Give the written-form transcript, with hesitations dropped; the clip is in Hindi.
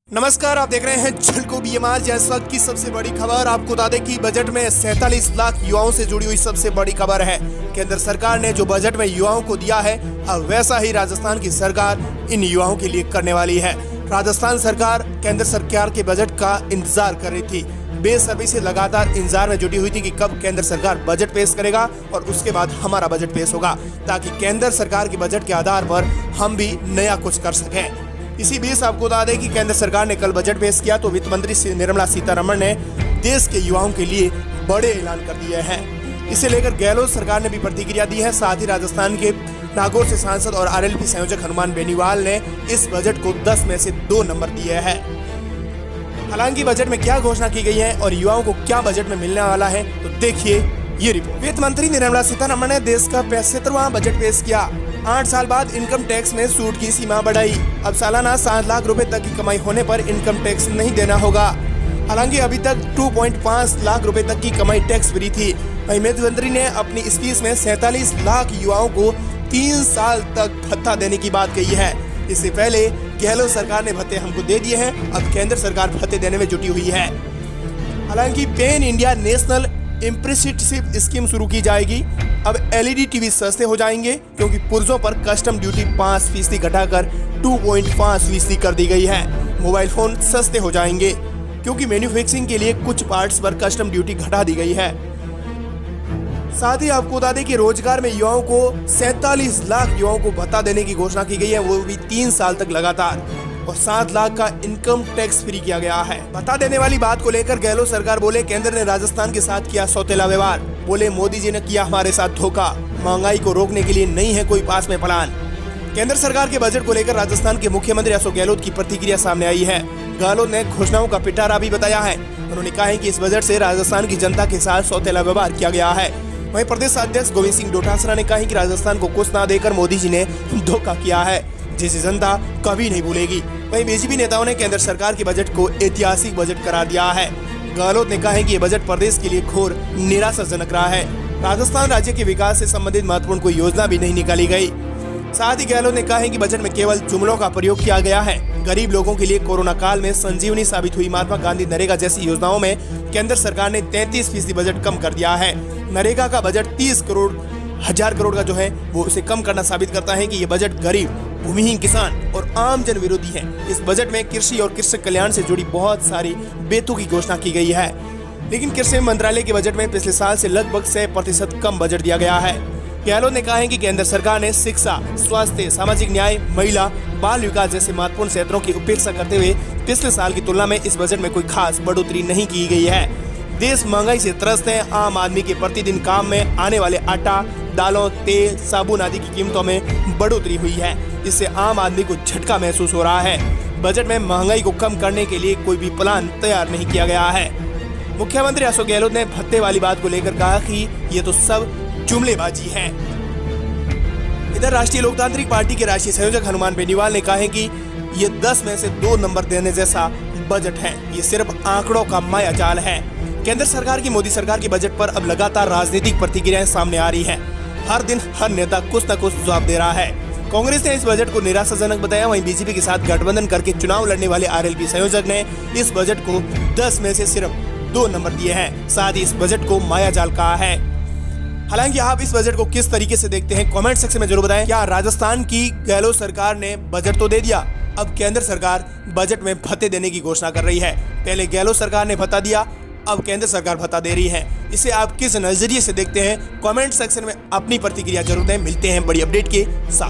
नमस्कार, आप देख रहे हैं झलको बीएमआर। इस वक्त की सबसे बड़ी खबर आपको बता दें कि बजट में 47 लाख युवाओं से जुड़ी हुई सबसे बड़ी खबर है। केंद्र सरकार ने जो बजट में युवाओं को दिया है, अब वैसा ही राजस्थान की सरकार इन युवाओं के लिए करने वाली है। राजस्थान सरकार केंद्र सरकार के बजट का इंतजार कर रही थी, बेसब्री से लगातार इंतजार में जुटी हुई थी कि कब केंद्र सरकार बजट पेश करेगा और उसके बाद हमारा बजट पेश होगा, ताकि केंद्र सरकार के बजट के आधार पर हम भी नया कुछ कर सकें। इसी बीच आपको बता दें कि केंद्र सरकार ने कल बजट पेश किया तो वित्त मंत्री निर्मला सीतारमण ने देश के युवाओं के लिए बड़े ऐलान कर दिए हैं। इसे लेकर गहलोत सरकार ने भी प्रतिक्रिया दी है। साथ ही राजस्थान के नागौर से सांसद और आरएलपी संयोजक हनुमान बेनीवाल ने इस बजट को 10 में से 2 नंबर दिए हैं। हालांकि बजट में क्या घोषणा की गई है और युवाओं को क्या बजट में मिलने वाला है, तो देखिए ये रिपोर्ट। वित्त मंत्री निर्मला सीतारमण ने देश का 65वां बजट पेश किया। 8 साल बाद इनकम टैक्स में छूट की सीमा बढ़ाई। अब सालाना 7 लाख रुपए तक की कमाई होने पर इनकम टैक्स नहीं देना होगा। हालांकि अभी तक 2.5 लाख रुपए तक की कमाई टैक्स फ्री थी। वहीं वित्त मंत्री ने अपनी स्पीच में 47 लाख युवाओं को 3 साल तक भत्ता देने की बात कही है। इससे पहले गहलोत सरकार ने भत्ते हमको दे दिए हैं, अब केंद्र सरकार भत्ते देने में जुटी हुई है। हालांकि पेन इंडिया नेशनल इम्प्रेसिटशिप स्कीम शुरू की जाएगी। अब एलईडी टीवी सस्ते हो जाएंगे, क्योंकि पुर्जों पर कस्टम ड्यूटी 5% घटाकर 2.5% कर दी गई है। मोबाइल फोन सस्ते हो जाएंगे, क्योंकि मैन्युफैक्चरिंग के लिए कुछ पार्ट्स पर कस्टम ड्यूटी घटा दी गई है। साथ ही आपको बता दें कि रोजगार में युवाओं को 47 लाख युवाओं को भत्ता देने की घोषणा की गई है, वो भी 3 साल तक लगातार, और 7 लाख का इनकम टैक्स फ्री किया गया है। भत्ता देने वाली बात को लेकर गहलोत सरकार बोले, केंद्र ने राजस्थान के साथ किया सौतेला व्यवहार। बोले, मोदी जी ने किया हमारे साथ धोखा। महंगाई को रोकने के लिए नहीं है कोई पास में प्लान। केंद्र सरकार के बजट को लेकर राजस्थान के मुख्यमंत्री अशोक गहलोत की प्रतिक्रिया सामने आई है। गहलोत ने घोषणाओं का पिटारा भी बताया है। उन्होंने कहा है कि इस बजट से राजस्थान की जनता के साथ सौतेला व्यवहार किया गया है। वहीं प्रदेश अध्यक्ष गोविंद सिंह डोटासरा ने कहा कि राजस्थान को कुछ न देकर मोदी जी ने धोखा किया है, जिसे जनता कभी नहीं भूलेगी। वहीं बीजेपी नेताओं ने केंद्र सरकार के बजट को ऐतिहासिक बजट करार दिया है। गहलोत ने कहा है कि ये बजट प्रदेश के लिए घोर निराशाजनक रहा है। राजस्थान राज्य के विकास से संबंधित महत्वपूर्ण कोई योजना भी नहीं निकाली गई। साथ ही गहलोत ने कहा है कि बजट में केवल जुमलों का प्रयोग किया गया है। गरीब लोगों के लिए कोरोना काल में संजीवनी साबित हुई महात्मा गांधी नरेगा जैसी योजनाओं में केंद्र सरकार ने 33% बजट कम कर दिया है। नरेगा का बजट 30,000 करोड़ का जो है वो उसे कम करना साबित करता है कि ये बजट गरीब, भूमिहीन किसान और आम जन विरोधी है। इस बजट में कृषि और कृषक कल्याण से जुड़ी बहुत सारी बेतुकी की घोषणा की गई है, लेकिन कृषि मंत्रालय के बजट में पिछले साल से लगभग 6% कम बजट दिया गया है। गहलोत ने कहा है कि केंद्र सरकार ने शिक्षा, स्वास्थ्य, सामाजिक न्याय, महिला, बाल विकास जैसे महत्वपूर्ण क्षेत्रों की उपेक्षा करते हुए पिछले साल की तुलना में इस बजट में कोई खास बढ़ोतरी नहीं की गई है। देश महंगाई से त्रस्त है। आम आदमी के प्रतिदिन काम में आने वाले आटा, दालों, तेल, साबुन आदि की कीमतों में बढ़ोतरी हुई है, जिससे आम आदमी को झटका महसूस हो रहा है। बजट में महंगाई को कम करने के लिए कोई भी प्लान तैयार नहीं किया गया है। मुख्यमंत्री अशोक गहलोत ने भत्ते वाली बात को लेकर कहा कि ये तो सब जुमलेबाजी है। इधर राष्ट्रीय लोकतांत्रिक पार्टी के राष्ट्रीय संयोजक हनुमान बेनीवाल ने कहा है कि ये 10 में से 2 नंबर देने जैसा बजट है। ये सिर्फ आंकड़ों का माया जाल है। केंद्र सरकार की मोदी सरकार के बजट पर अब लगातार राजनीतिक प्रतिक्रियाएं सामने आ रही हैं। हर दिन हर नेता कुछ न कुछ जवाब दे रहा है। कांग्रेस ने इस बजट को निराशाजनक बताया। वहीं बीजेपी के साथ गठबंधन करके चुनाव लड़ने वाले आरएलपी संयोजक ने इस बजट को 10 में से सिर्फ 2 नंबर दिए हैं। साथ ही इस बजट को मायाजाल कहा है। हालांकि आप इस बजट को किस तरीके से देखते हैं, कमेंट सेक्शन में जरूर बताएं। क्या राजस्थान की गहलोत सरकार ने बजट तो दे दिया, अब केंद्र सरकार बजट में भत्ते देने की घोषणा कर रही है। पहले गहलोत सरकार ने भत्ता दिया, अब केंद्र सरकार भत्ता दे रही है। इसे आप किस नजरिए से देखते हैं, कमेंट सेक्शन में अपनी प्रतिक्रिया जरूर दें। मिलते हैं बड़ी अपडेट के साथ।